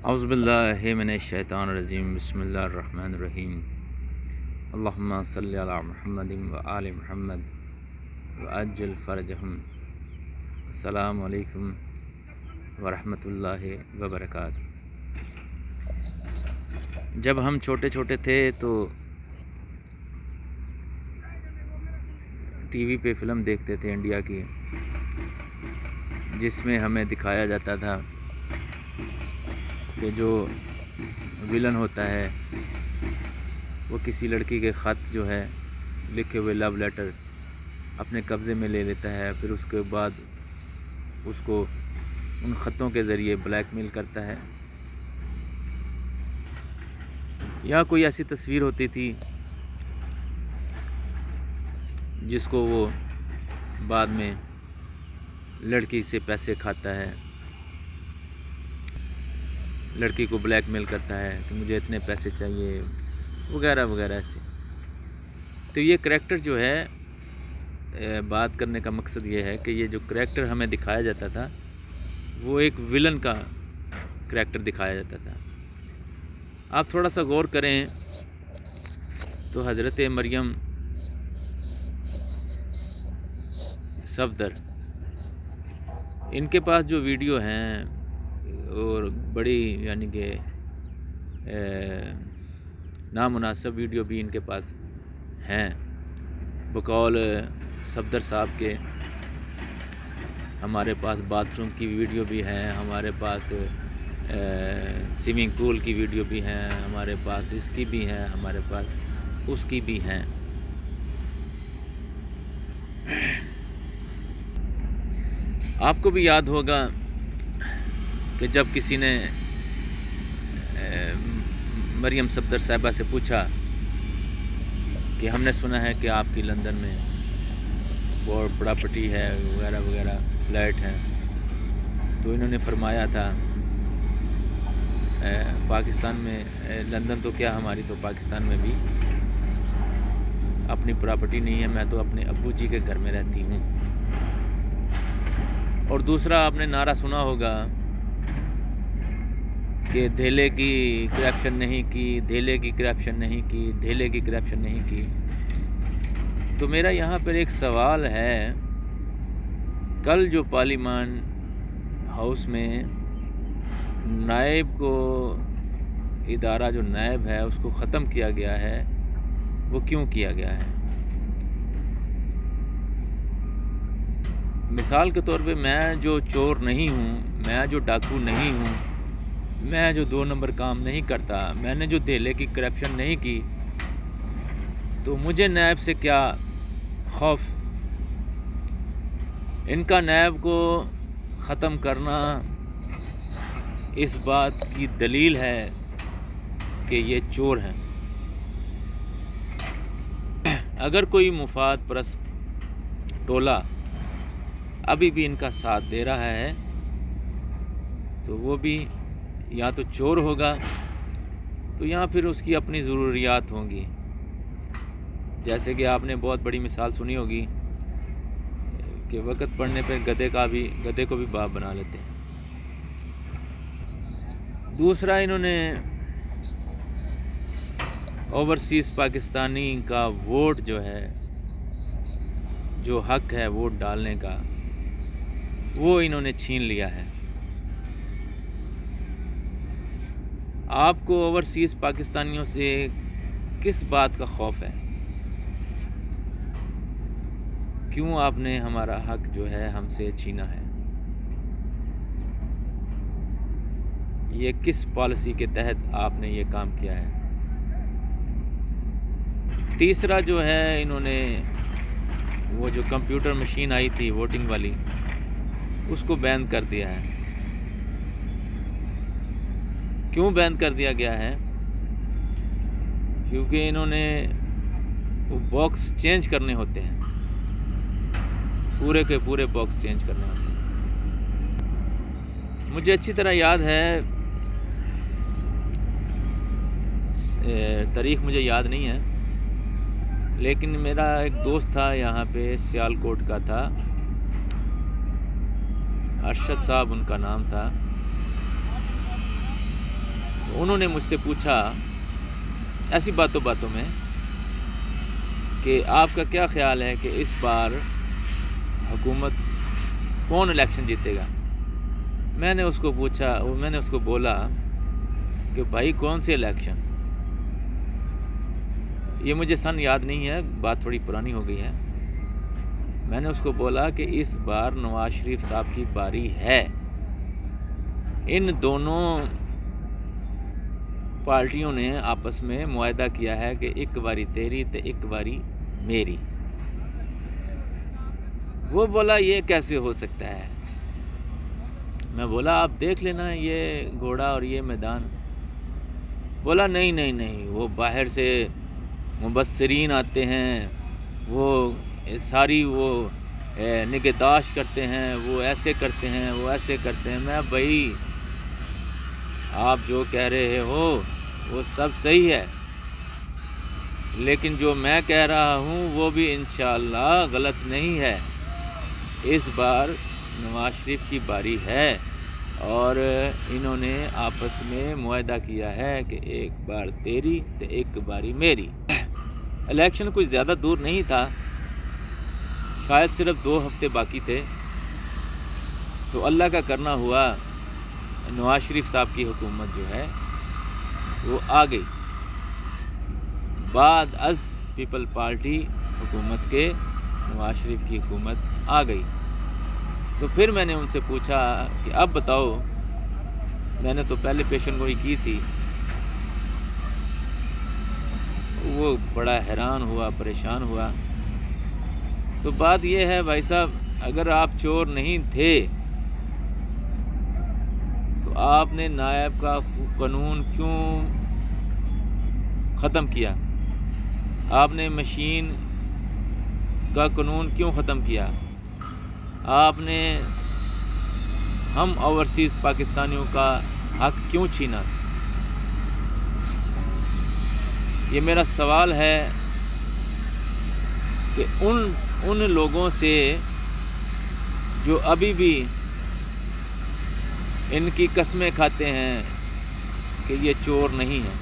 اعوذ باللہ من الشیطان الرجیم، بسم اللہ الرحمن الرحیم۔ اللہم صلی علی محمد و آل محمد وعجل فرجہم۔ السلام علیکم ورحمۃ اللہ وبرکاتہ۔ جب ہم چھوٹے چھوٹے تھے تو ٹی وی پہ فلم دیکھتے تھے انڈیا کی، جس میں ہمیں دکھایا جاتا تھا کہ جو ویلن ہوتا ہے وہ کسی لڑکی کے خط جو ہے لکھے ہوئے لو لیٹر اپنے قبضے میں لے لیتا ہے، پھر اس کے بعد اس کو ان خطوں کے ذریعے بلیک میل کرتا ہے۔ یا کوئی ایسی تصویر ہوتی تھی جس کو وہ بعد میں لڑکی سے پیسے کھاتا ہے، لڑکی کو بلیک میل کرتا ہے کہ مجھے اتنے پیسے چاہیے وغیرہ وغیرہ ایسے۔ تو یہ کریکٹر جو ہے، بات کرنے کا مقصد یہ ہے کہ یہ جو کریکٹر ہمیں دکھایا جاتا تھا وہ ایک ویلن کا کریکٹر دکھایا جاتا تھا۔ آپ تھوڑا سا غور کریں تو حضرت مریم صفدر، ان کے پاس جو ویڈیو ہیں اور بڑی یعنی کہ نامناسب ویڈیو بھی ان کے پاس ہیں، بقول صفدر صاحب کے ہمارے پاس باتھ روم کی ویڈیو بھی ہیں، ہمارے پاس سوئمنگ پول کی ویڈیو بھی ہیں، ہمارے پاس اس کی بھی ہیں، ہمارے پاس اس کی بھی ہیں۔ آپ کو بھی یاد ہوگا کہ جب کسی نے مریم صفدر صاحبہ سے پوچھا کہ ہم نے سنا ہے کہ آپ کی لندن میں بہت پراپرٹی ہے وغیرہ وغیرہ، فلیٹ ہیں، تو انہوں نے فرمایا تھا پاکستان میں، لندن تو کیا ہماری تو پاکستان میں بھی اپنی پراپرٹی نہیں ہے، میں تو اپنے ابو جی کے گھر میں رہتی ہوں۔ اور دوسرا آپ نے نعرہ سنا ہوگا کہ دھیلے کی کرپشن نہیں کی، دھیلے کی کرپشن نہیں کی، دھیلے کی کرپشن نہیں کی۔ تو میرا یہاں پر ایک سوال ہے، کل جو پارلیمان ہاؤس میں نائب کو، ادارہ جو نائب ہے اس کو ختم کیا گیا ہے، وہ کیوں کیا گیا ہے؟ مثال کے طور پہ میں جو چور نہیں ہوں، میں جو ڈاکو نہیں ہوں، میں جو 2 نمبر کام نہیں کرتا، میں نے جو دھیلے کی کرپشن نہیں کی، تو مجھے نیب سے کیا خوف؟ ان کا نیب کو ختم کرنا اس بات کی دلیل ہے کہ یہ چور ہیں۔ اگر کوئی مفاد پرست ٹولہ ابھی بھی ان کا ساتھ دے رہا ہے تو وہ بھی یا تو چور ہوگا تو یا پھر اس کی اپنی ضروریات ہوں گی۔ جیسے کہ آپ نے بہت بڑی مثال سنی ہوگی کہ وقت پڑنے پہ گدھے کو بھی باپ بنا لیتے ہیں۔ دوسرا، انہوں نے اوورسیز پاکستانی کا ووٹ جو ہے، جو حق ہے ووٹ ڈالنے کا، وہ انہوں نے چھین لیا ہے۔ آپ کو اوورسیز پاکستانیوں سے کس بات کا خوف ہے؟ کیوں آپ نے ہمارا حق جو ہے ہم سے چھینا ہے؟ یہ کس پالیسی کے تحت آپ نے یہ کام کیا ہے؟ تیسرا جو ہے، انہوں نے وہ جو کمپیوٹر مشین آئی تھی ووٹنگ والی، اس کو بین کر دیا ہے۔ کیوں بین کر دیا گیا ہے؟ کیونکہ انہوں نے وہ باکس چینج کرنے ہوتے ہیں، پورے کے پورے باکس چینج کرنے ہوتے ہیں۔ مجھے اچھی طرح یاد ہے، تاریخ مجھے یاد نہیں ہے، لیکن میرا ایک دوست تھا یہاں پہ، سیالکوٹ کا تھا، ارشد صاحب ان کا نام تھا۔ انہوں نے مجھ سے پوچھا ایسی باتوں میں کہ آپ کا کیا خیال ہے کہ اس بار حکومت کون الیکشن جیتے گا. میں نے اس کو بولا کہ بھائی کون سے الیکشن، یہ مجھے سن یاد نہیں ہے، بات تھوڑی پرانی ہو گئی ہے. میں نے اس کو بولا کہ اس بار نواز شریف صاحب کی باری ہے. ان دونوں پارٹیوں نے آپس میں معاہدہ کیا ہے کہ ایک باری تیری تے ایک باری میری. وہ بولا یہ کیسے ہو سکتا ہے. میں بولا آپ دیکھ لینا یہ گھوڑا اور یہ میدان. بولا نہیں وہ باہر سے مبصرین آتے ہیں، وہ ساری وہ نگہداشت کرتے ہیں، وہ ایسے کرتے ہیں وہ ایسے کرتے ہیں. میں بھائی آپ جو کہہ رہے ہو وہ سب صحیح ہے، لیکن جو میں کہہ رہا ہوں وہ بھی انشاءاللہ غلط نہیں ہے. اس بار نواز شریف کی باری ہے اور انہوں نے آپس میں معاہدہ کیا ہے کہ ایک بار تیری تو ایک باری میری. الیکشن کوئی زیادہ دور نہیں تھا، شاید صرف 2 ہفتے باقی تھے. تو اللہ کا کرنا ہوا، نواز شریف صاحب کی حکومت جو ہے وہ آ گئی. بعد از پیپل پارٹی حکومت کے نواز شریف کی حکومت آ گئی. تو پھر میں نے ان سے پوچھا کہ اب بتاؤ، میں نے تو پہلے پیشن گوئی کی تھی. وہ بڑا حیران ہوا، پریشان ہوا. تو بات یہ ہے بھائی صاحب، اگر آپ چور نہیں تھے تو آپ نے نائب کا قانون کیوں ختم کیا؟ آپ نے مشین کا قانون کیوں ختم کیا؟ آپ نے ہم اوورسیز پاکستانیوں کا حق کیوں چھینا؟ یہ میرا سوال ہے کہ ان لوگوں سے جو ابھی بھی ان کی قسمیں کھاتے ہیں کہ یہ چور نہیں ہے.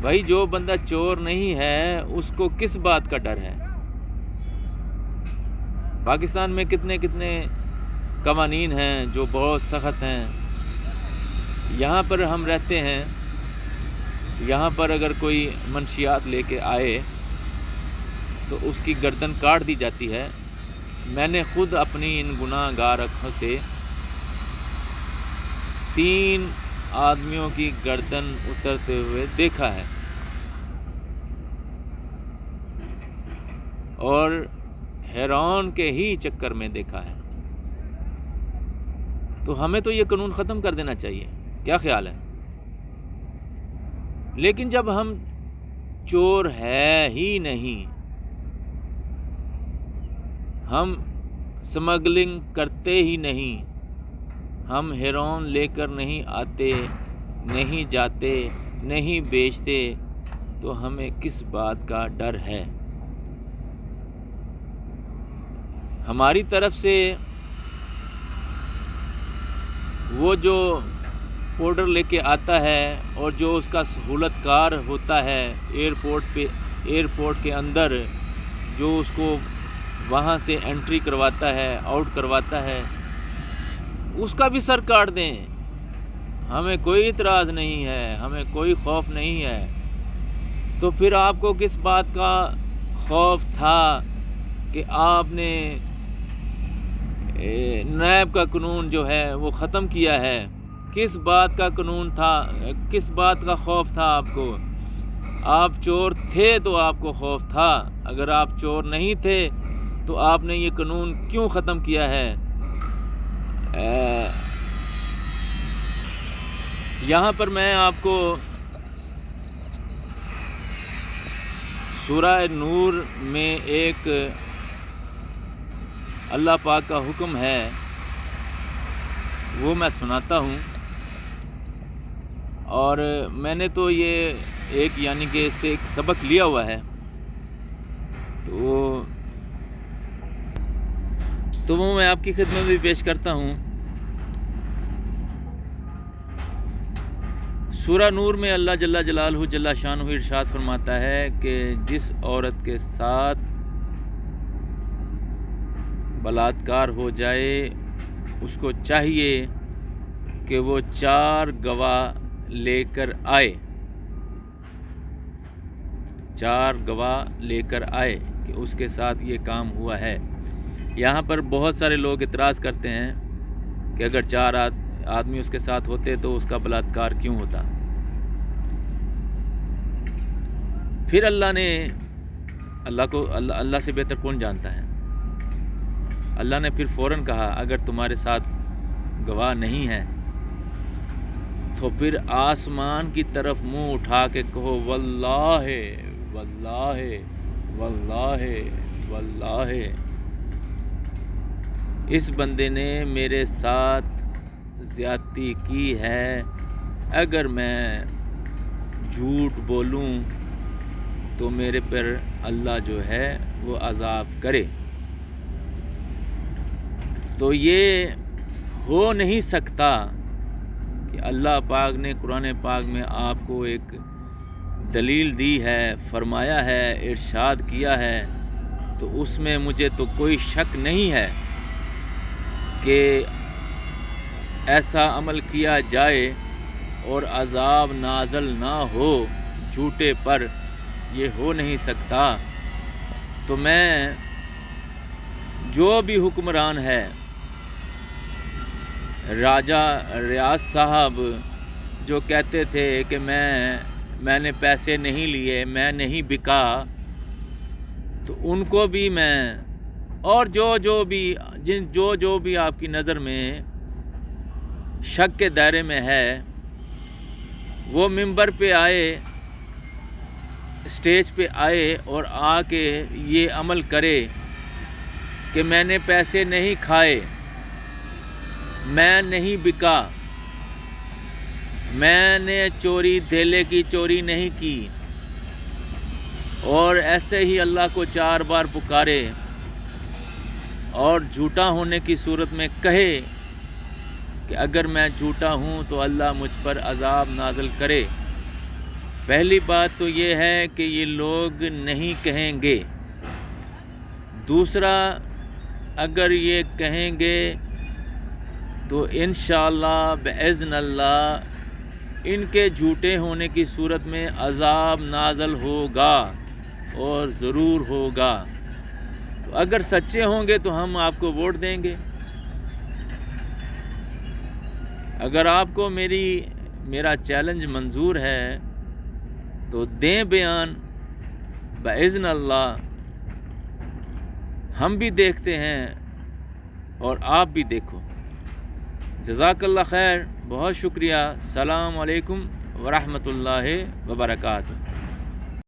بھائی جو بندہ چور نہیں ہے اس کو کس بات کا ڈر ہے؟ پاکستان میں کتنے قوانین ہیں جو بہت سخت ہیں. یہاں پر ہم رہتے ہیں، یہاں پر اگر کوئی منشیات لے کے آئے تو اس کی گردن کاٹ دی جاتی ہے. میں نے خود اپنی ان گناہ گار آنکھوں سے 3 آدمیوں کی گردن اترتے ہوئے دیکھا ہے، اور حیران کے ہی چکر میں دیکھا ہے. تو ہمیں تو یہ قانون ختم کر دینا چاہیے. کیا خیال ہے؟ لیکن جب ہم چور ہے ہی نہیں، ہم سمگلنگ کرتے ہی نہیں، ہم ہیروئن لے کر نہیں آتے، نہیں جاتے، نہیں بیچتے، تو ہمیں کس بات کا ڈر ہے؟ ہماری طرف سے وہ جو پاؤڈر لے کے آتا ہے اور جو اس کا سہولت کار ہوتا ہے ایئرپورٹ کے اندر، جو اس کو وہاں سے انٹری کرواتا ہے، آؤٹ کرواتا ہے، اس کا بھی سر کاٹ دیں. ہمیں کوئی اعتراض نہیں ہے، ہمیں کوئی خوف نہیں ہے. تو پھر آپ کو کس بات کا خوف تھا کہ آپ نے نیب کا قانون جو ہے وہ ختم کیا ہے؟ کس بات کا قانون تھا؟ کس بات کا خوف تھا آپ کو؟ آپ چور تھے تو آپ کو خوف تھا. اگر آپ چور نہیں تھے تو آپ نے یہ قانون کیوں ختم کیا ہے؟ یہاں پر میں آپ کو سورہ نور میں ایک اللہ پاک کا حکم ہے، وہ میں سناتا ہوں. اور میں نے تو یہ ایک یعنی کہ اس سے ایک سبق لیا ہوا ہے. تو وہ میں آپ کی خدمت میں پیش کرتا ہوں. سورہ نور میں اللہ جل جلالہ جل شانہ ارشاد فرماتا ہے کہ جس عورت کے ساتھ بلاత్కాر ہو جائے اس کو چاہیے کہ وہ 4 گواہ لے کر آئے، 4 گواہ لے کر آئے کہ اس کے ساتھ یہ کام ہوا ہے۔ یہاں پر بہت سارے لوگ اعتراض کرتے ہیں کہ اگر 4 آدمی اس کے ساتھ ہوتے تو اس کا بلاత్కాر کیوں ہوتا؟ پھر اللہ سے بہتر کون جانتا ہے؟ اللہ نے پھر فوراً کہا اگر تمہارے ساتھ گواہ نہیں ہے تو پھر آسمان کی طرف منہ اٹھا کے کہو واللہ واللہ واللہ واللہ اس بندے نے میرے ساتھ زیادتی کی ہے، اگر میں جھوٹ بولوں تو میرے پر اللہ جو ہے وہ عذاب کرے۔ تو یہ ہو نہیں سکتا کہ اللہ پاک نے قرآن پاک میں آپ کو ایک دلیل دی ہے، فرمایا ہے، ارشاد کیا ہے، تو اس میں مجھے تو کوئی شک نہیں ہے کہ ایسا عمل کیا جائے اور عذاب نازل نہ ہو جھوٹے پر، یہ ہو نہیں سکتا۔ تو میں جو بھی حکمران ہے، راجہ ریاض صاحب جو کہتے تھے کہ میں نے پیسے نہیں لیے، میں نہیں بکا، تو ان کو بھی میں اور جو بھی آپ کی نظر میں شک کے دائرے میں ہے وہ منبر پہ آئے، اسٹیج پہ آئے اور آ کے یہ عمل کرے کہ میں نے پیسے نہیں کھائے، میں نہیں بکا، میں نے چوری دھیلے کی چوری نہیں کی، اور ایسے ہی اللہ کو 4 بار پکارے اور جھوٹا ہونے کی صورت میں کہے کہ اگر میں جھوٹا ہوں تو اللہ مجھ پر عذاب نازل کرے۔ پہلی بات تو یہ ہے کہ یہ لوگ نہیں کہیں گے۔ دوسرا، اگر یہ کہیں گے تو انشاءاللہ باذن اللہ ان کے جھوٹے ہونے کی صورت میں عذاب نازل ہوگا اور ضرور ہوگا۔ تو اگر سچے ہوں گے تو ہم آپ کو ووٹ دیں گے، اگر آپ کو میرا چیلنج منظور ہے تو دیں بیان، باذن اللہ ہم بھی دیکھتے ہیں اور آپ بھی دیکھو۔ جزاک اللہ خیر، بہت شکریہ۔ السلام علیکم ورحمۃ اللہ وبرکاتہ۔